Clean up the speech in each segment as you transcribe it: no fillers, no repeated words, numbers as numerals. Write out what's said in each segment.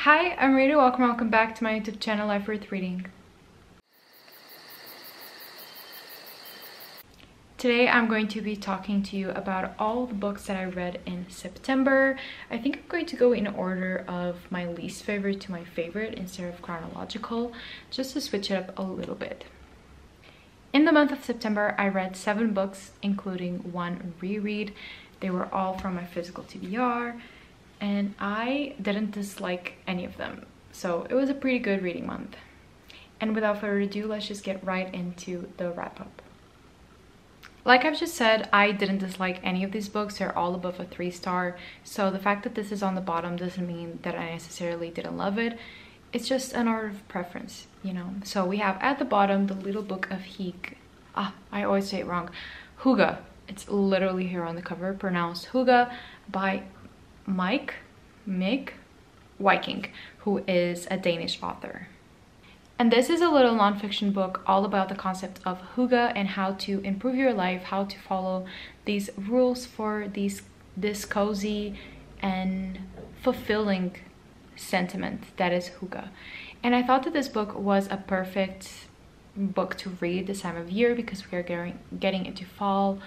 Hi, I'm Rita. Welcome back to my YouTube channel, Life Worth Reading. Today I'm going to be talking to you about all the books that I read in September. I think I'm going to go in order of my least favorite to my favorite instead of chronological, just to switch it up a little bit. In the month of September, I read 7 books, including 1 reread. They were all from my physical TBR, and I didn't dislike any of them. So it was a pretty good reading month. And without further ado, let's just get right into the wrap-up. Like I've just said, I didn't dislike any of these books. They're all above a 3-star. So the fact that this is on the bottom doesn't mean that I necessarily didn't love it. It's just an order of preference, you know. So we have at the bottom the little book of hygge. I always say it wrong. Hygge. It's literally here on the cover, pronounced hygge, by Mig Viking, who is a Danish author. And this is a little nonfiction book all about the concept of hygge and how to improve your life, how to follow these rules for this cozy and fulfilling sentiment that is hygge. And I thought that this book was a perfect book to read this time of year because we are getting into fall.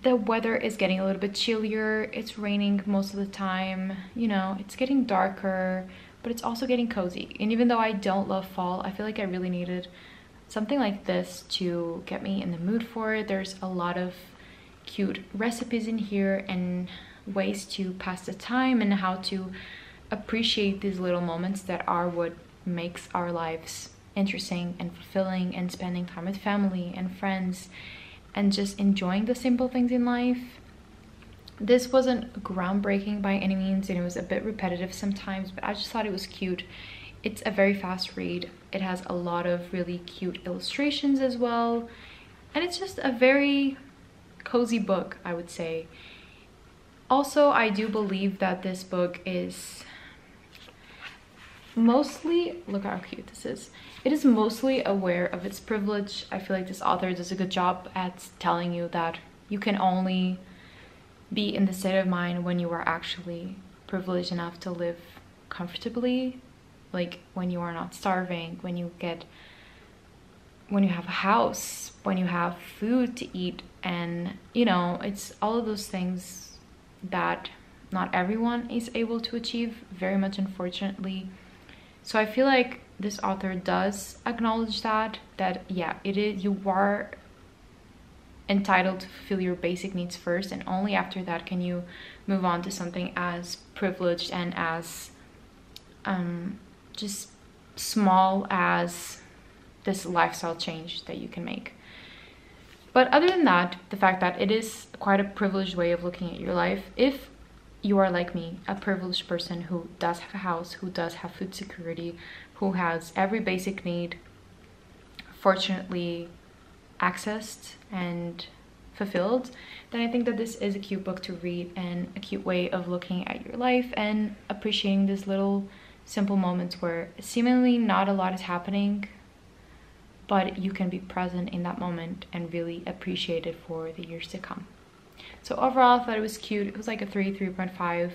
The weather is getting a little bit chillier. It's raining most of the time, you know, it's getting darker, but it's also getting cozy. And even though I don't love fall, I feel like I really needed something like this to get me in the mood for it. There's a lot of cute recipes in here and ways to pass the time and how to appreciate these little moments that are what makes our lives interesting and fulfilling, and spending time with family and friends and just enjoying the simple things in life. This wasn't groundbreaking by any means, and it was a bit repetitive sometimes, but I just thought it was cute. It's a very fast read. It has a lot of really cute illustrations as well, and it's just a very cozy book, I would say. Also, I do believe that this book is mostly, look how cute this is. It is mostly aware of its privilege. I feel like this author does a good job at telling you that you can only be in the state of mind when you are actually privileged enough to live comfortably, like when you are not starving, when you have a house, when you have food to eat, and you know, it's all of those things that not everyone is able to achieve, very much unfortunately. So I feel like this author does acknowledge that yeah, it is, you are entitled to fulfill your basic needs first, and only after that can you move on to something as privileged and as just small as this lifestyle change that you can make. But other than that, the fact that it is quite a privileged way of looking at your life, if you are like me, a privileged person who does have a house, who does have food security, who has every basic need fortunately accessed and fulfilled, then I think that this is a cute book to read and a cute way of looking at your life and appreciating these little simple moments where seemingly not a lot is happening, but you can be present in that moment and really appreciate it for the years to come. So overall, I thought it was cute. It was like a 3.5.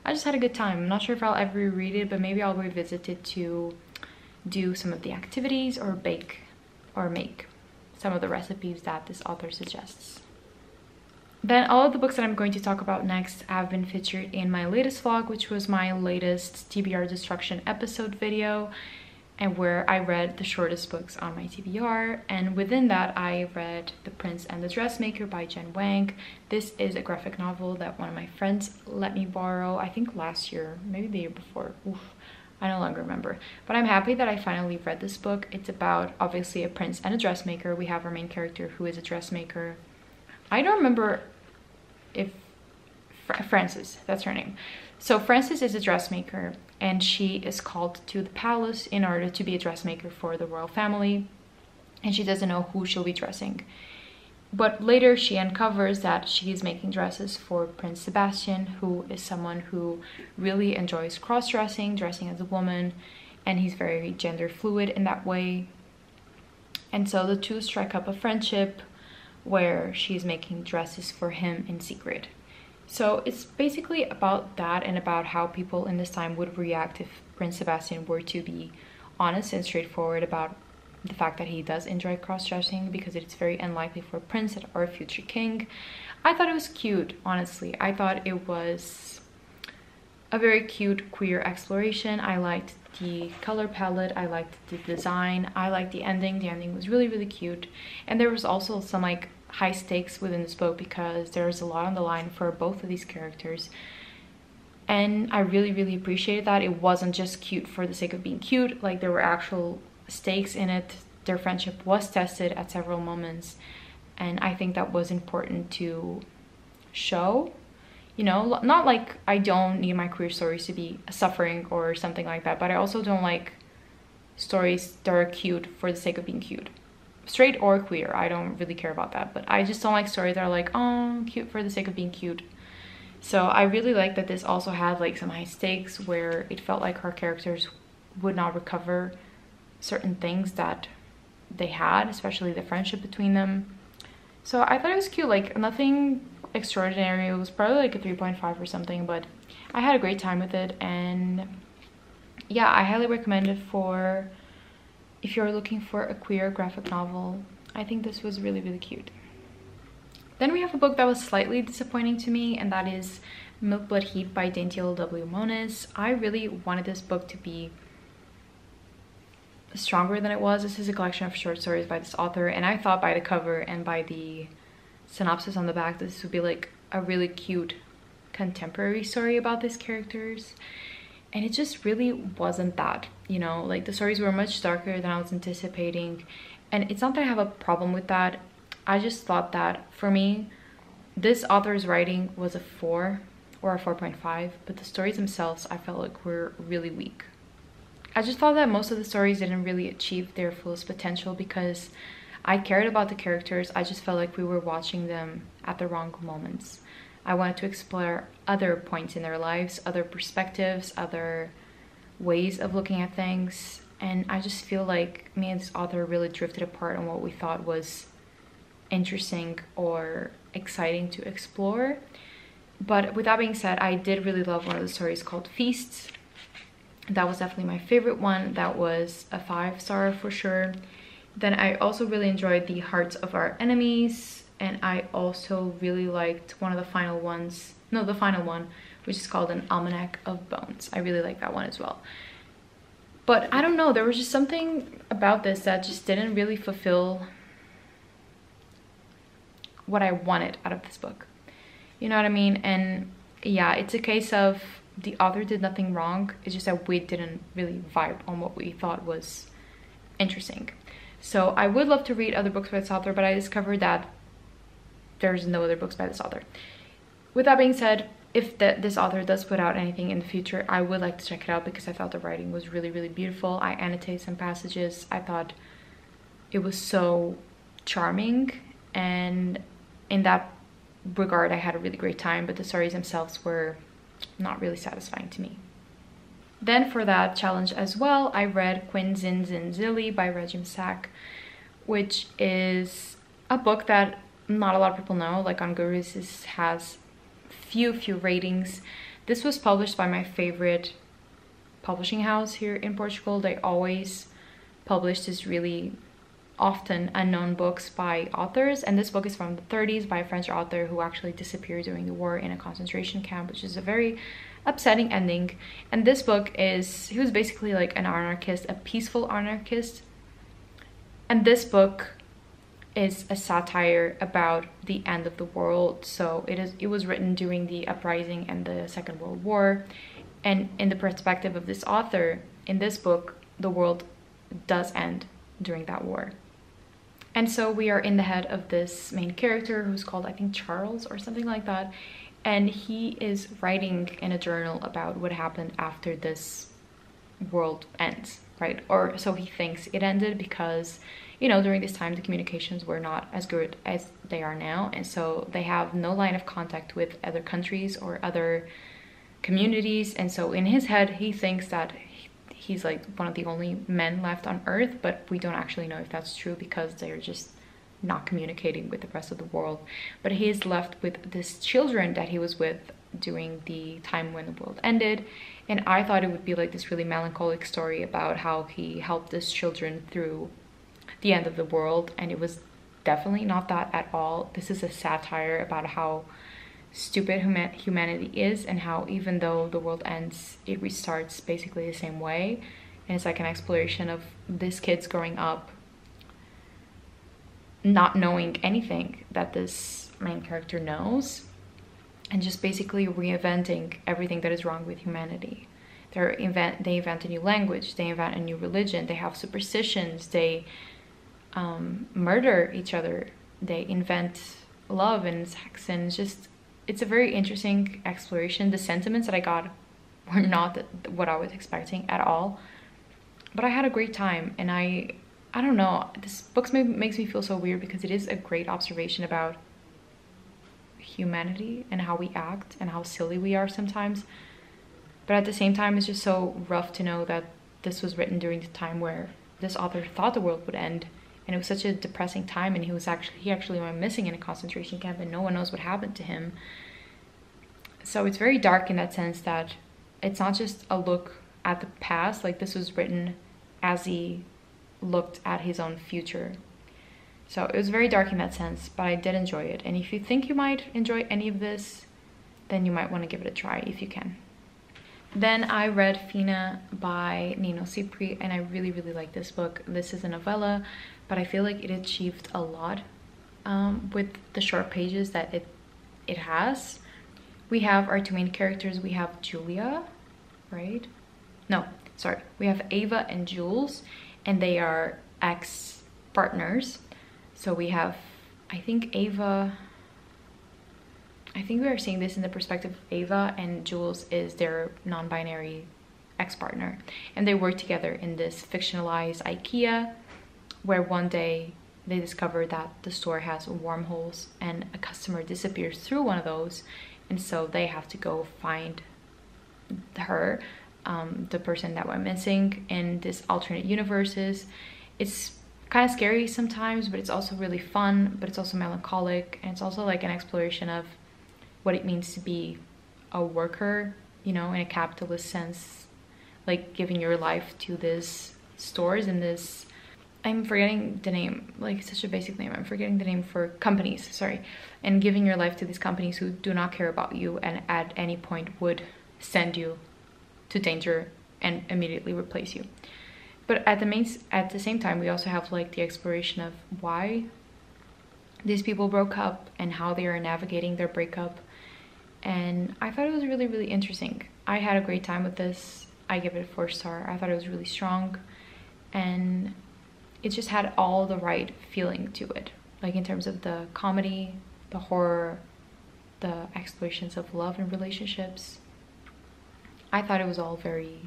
I just had a good time. I'm not sure if I'll ever reread it, but maybe I'll revisit it to do some of the activities or bake or make some of the recipes that this author suggests. Then all of the books that I'm going to talk about next have been featured in my latest vlog, which was my latest TBR Destruction episode video, and where I read the shortest books on my TBR. And within that, I read The Prince and the Dressmaker by Jen Wang. This is a graphic novel that one of my friends let me borrow, I think last year, maybe the year before. Oof, I no longer remember. But I'm happy that I finally read this book. It's about, obviously, a prince and a dressmaker. We have our main character who is a dressmaker. I don't remember if Frances, that's her name. So Frances is a dressmaker, and she is called to the palace in order to be a dressmaker for the royal family, and she doesn't know who she'll be dressing. But later she uncovers that she is making dresses for Prince Sebastian, who is someone who really enjoys cross-dressing, dressing as a woman, and he's very gender fluid in that way. And so the two strike up a friendship where she's making dresses for him in secret. So it's basically about that, and about how people in this time would react if Prince Sebastian were to be honest and straightforward about the fact that he does enjoy cross-dressing, because it's very unlikely for a prince or a future king. I thought it was cute, honestly. I thought it was a very cute queer exploration. I liked the color palette, I liked the design, I liked the ending. The ending was really, really cute. And there was also some like high stakes within this book, because there's a lot on the line for both of these characters. And I really, really appreciated that. It wasn't just cute for the sake of being cute. Like, there were actual stakes in it. Their friendship was tested at several moments. And I think that was important to show. You know, not like I don't need my queer stories to be suffering or something like that, but I also don't like stories that are cute for the sake of being cute. Straight or queer, I don't really care about that, but I just don't like stories that are like, oh, cute for the sake of being cute. So I really like that this also had like some high stakes, where it felt like our characters would not recover certain things that they had, especially the friendship between them. So I thought it was cute, like nothing extraordinary. It was probably like a 3.5 or something, but I had a great time with it. And yeah, I highly recommend it for if you're looking for a queer graphic novel. I think this was really, really cute. Then we have a book that was slightly disappointing to me, and that is Milk Blood Heat by Dainty L.W. Moniz. I really wanted this book to be stronger than it was. This is a collection of short stories by this author, and I thought by the cover and by the synopsis on the back this would be like a really cute contemporary story about these characters, and it just really wasn't that. You know, like the stories were much darker than I was anticipating, and it's not that I have a problem with that. I just thought that for me this author's writing was a 4 or a 4.5, but the stories themselves I felt like were really weak. I just thought that most of the stories didn't really achieve their fullest potential, because I cared about the characters. I just felt like we were watching them at the wrong moments. I wanted to explore other points in their lives, other perspectives, other ways of looking at things. And I just feel like me and this author really drifted apart on what we thought was interesting or exciting to explore. But with that being said, I did really love one of the stories called Feasts. That was definitely my favorite one. That was a 5-star for sure. Then I also really enjoyed The Hearts of Our Enemies, and I also really liked one of the final ones, no, the final one, which is called An Almanac of Bones. I really like that one as well. But I don't know, there was just something about this that just didn't really fulfill what I wanted out of this book. You know what I mean? And yeah, it's a case of the author did nothing wrong. It's just that we didn't really vibe on what we thought was interesting. So I would love to read other books by this author, but I discovered that there's no other books by this author. With that being said, if this author does put out anything in the future, I would like to check it out, because I thought the writing was really, really beautiful. I annotated some passages. I thought it was so charming, and in that regard I had a really great time, but the stories themselves were not really satisfying to me. Then for that challenge as well, I read Quinzinzinzili by Regime Sack, which is a book that not a lot of people know. Like on Goodreads, this has few ratings. This was published by my favorite publishing house here in Portugal. They always publish this really often unknown books by authors, and this book is from the 30s by a French author who actually disappeared during the war in a concentration camp, which is a very upsetting ending. And this book is, he was basically like an anarchist, a peaceful anarchist, and this book is a satire about the end of the world. So it was written during the uprising and the Second World War, and in the perspective of this author, in this book the world does end during that war. And so we are in the head of this main character who's called, I think, Charles or something like that, and he is writing in a journal about what happened after this world ends, right? Or so he thinks it ended, because, you know, during this time the communications were not as good as they are now, and so they have no line of contact with other countries or other communities. And so in his head he thinks that he's like one of the only men left on Earth, but we don't actually know if that's true, because they're just not communicating with the rest of the world. But he is left with these children that he was with during the time when the world ended. And I thought it would be like this really melancholic story about how he helped these children through the end of the world, and it was definitely not that at all. This is a satire about how stupid humanity is, and how even though the world ends, it restarts basically the same way. And it's like an exploration of this kids growing up not knowing anything that this main character knows, and just basically reinventing everything that is wrong with humanity. They invent a new language, they invent a new religion, they have superstitions, they murder each other, they invent love and sex, and it's a very interesting exploration. The sentiments that I got were not what I was expecting at all, but I had a great time. And I don't know, this book makes me feel so weird because it is a great observation about humanity and how we act and how silly we are sometimes. But at the same time, it's just so rough to know that this was written during the time where this author thought the world would end, and it was such a depressing time, and he actually went missing in a concentration camp, and no one knows what happened to him. So it's very dark in that sense, that it's not just a look at the past. Like, this was written as he looked at his own future. So it was very dark in that sense, but I did enjoy it. And if you think you might enjoy any of this, then you might want to give it a try if you can. Then I read Fina by Nino Cipri, and I really, really like this book. This is a novella, but I feel like it achieved a lot with the short pages that it has. We have our two main characters. We have Julia, right? No, sorry. We have Ava and Jules, and they are ex-partners. So we have, I think we are seeing this in the perspective of Ava, and Jules is their non-binary ex-partner. And they work together in this fictionalized IKEA, where one day they discover that the store has wormholes and a customer disappears through one of those. And so they have to go find her, the person that went missing in this alternate universes. It's kind of scary sometimes, but it's also really fun, but it's also melancholic, and it's also like an exploration of what it means to be a worker, you know, in a capitalist sense, like giving your life to these stores and this, I'm forgetting the name, like such a basic name, I'm forgetting the name for companies, sorry, and giving your life to these companies who do not care about you and at any point would send you to danger and immediately replace you. But at the same time, we also have like the exploration of why these people broke up and how they are navigating their breakup. And I thought it was really, really interesting. I had a great time with this. I give it a 4-star. I thought it was really strong, and it just had all the right feeling to it. Like in terms of the comedy, the horror, the explorations of love and relationships. I thought it was all very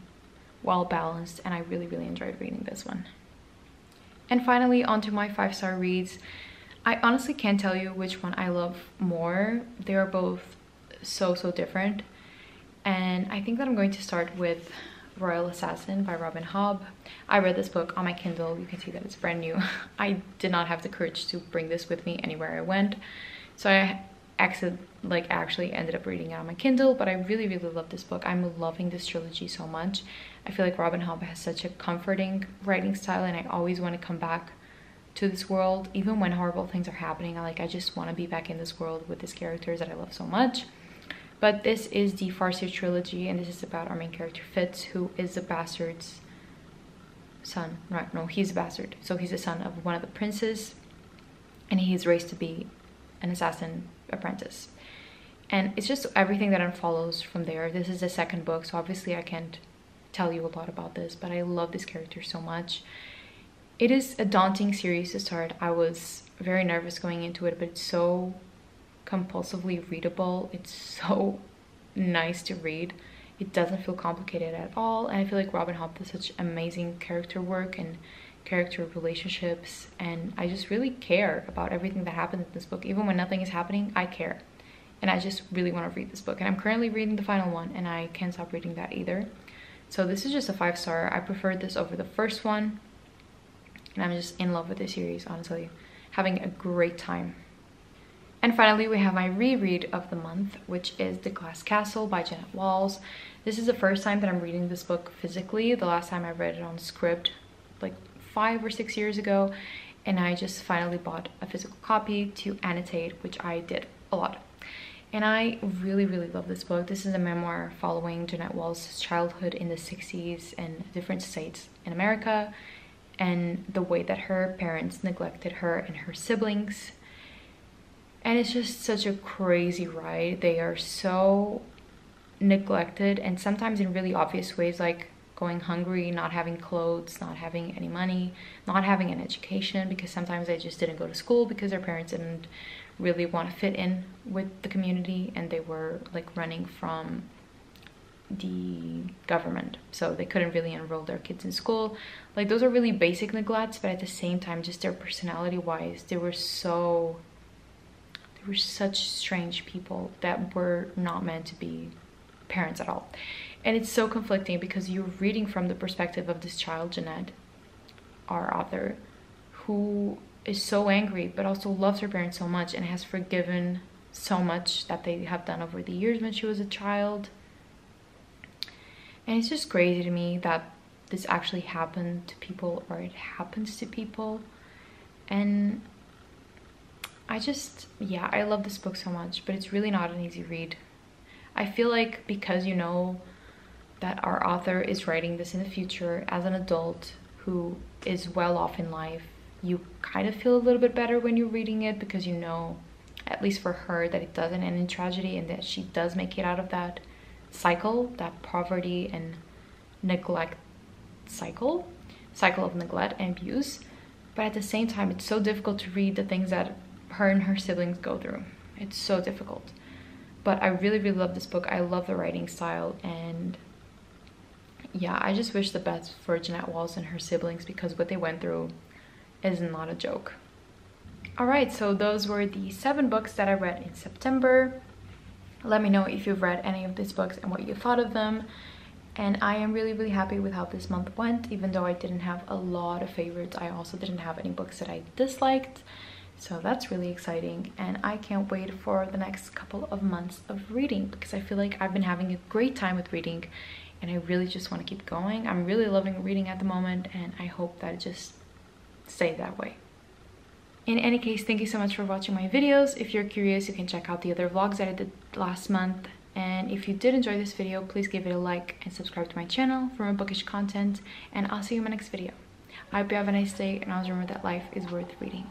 well balanced, and I really, really enjoyed reading this one. And finally, onto my 5-star reads. I honestly can't tell you which one I love more. They are both so different, and I think that I'm going to start with Royal Assassin by Robin Hobb. I read this book on my Kindle. You can see that it's brand new. I did not have the courage to bring this with me anywhere I went, so I actually ended up reading it on my Kindle. But I really, really love this book. I'm loving this trilogy so much. I feel like Robin Hobb has such a comforting writing style, and I always want to come back to this world, even when horrible things are happening. I just want to be back in this world with these characters that I love so much. But this is the Farseer trilogy, and this is about our main character Fitz, who is the bastard's son. Right? No, he's a bastard. So he's the son of one of the princes, and he's raised to be an assassin apprentice. And it's just everything that unfollows from there. This is the second book, so obviously I can't tell you a lot about this, but I love this character so much. It is a daunting series to start. I was very nervous going into it, but it's so compulsively readable. It's so nice to read. It doesn't feel complicated at all, and I feel like Robin Hobb does such amazing character work and character relationships, and I just really care about everything that happens in this book. Even when nothing is happening, I care, and I just really want to read this book. And I'm currently reading the final one, and I can't stop reading that either. So this is just a 5-star. I preferred this over the first one, and I'm just in love with this series, honestly. having a great time. And finally, we have my reread of the month, which is The Glass Castle by Jeanette Walls. This is the first time that I'm reading this book physically. The last time I read it on script, like 5 or 6 years ago, and I just finally bought a physical copy to annotate, which I did a lot. And I really, really love this book. This is a memoir following Jeanette Walls' childhood in the 60s in different states in America, and the way that her parents neglected her and her siblings. And it's just such a crazy ride. They are so neglected, and sometimes in really obvious ways, like going hungry, not having clothes, not having any money, not having an education, because sometimes they just didn't go to school because their parents didn't really want to fit in with the community, and they were like running from the government, so they couldn't really enroll their kids in school. Like, those are really basic neglects, but at the same time, just their personality wise, they were such strange people that were not meant to be parents at all. And it's so conflicting because you're reading from the perspective of this child, Jeanette, our author, who is so angry but also loves her parents so much and has forgiven so much that they have done over the years when she was a child. And it's just crazy to me that this actually happened to people, or it happens to people. And I love this book so much, but it's really not an easy read. I feel like because you know that our author is writing this in the future as an adult who is well off in life, you kind of feel a little bit better when you're reading it, because you know, at least for her, that it doesn't end in tragedy and that she does make it out of that cycle, that poverty and neglect cycle of neglect and abuse. But at the same time, it's so difficult to read the things that her and her siblings go through. It's so difficult. But I really, really love this book. I love the writing style, and yeah, I just wish the best for Jeanette Walls and her siblings, because what they went through is not a joke. Alright, so those were the 7 books that I read in September. Let me know if you've read any of these books and what you thought of them. And I am really, really happy with how this month went. Even though I didn't have a lot of favorites, I also didn't have any books that I disliked. So that's really exciting, and I can't wait for the next couple of months of reading, because I feel like I've been having a great time with reading, and I really just want to keep going. I'm really loving reading at the moment, and I hope that it just stays that way. In any case, thank you so much for watching my videos. If you're curious, you can check out the other vlogs that I did last month. And if you did enjoy this video, please give it a like and subscribe to my channel for more bookish content, and I'll see you in my next video. I hope you have a nice day, and always remember that life is worth reading.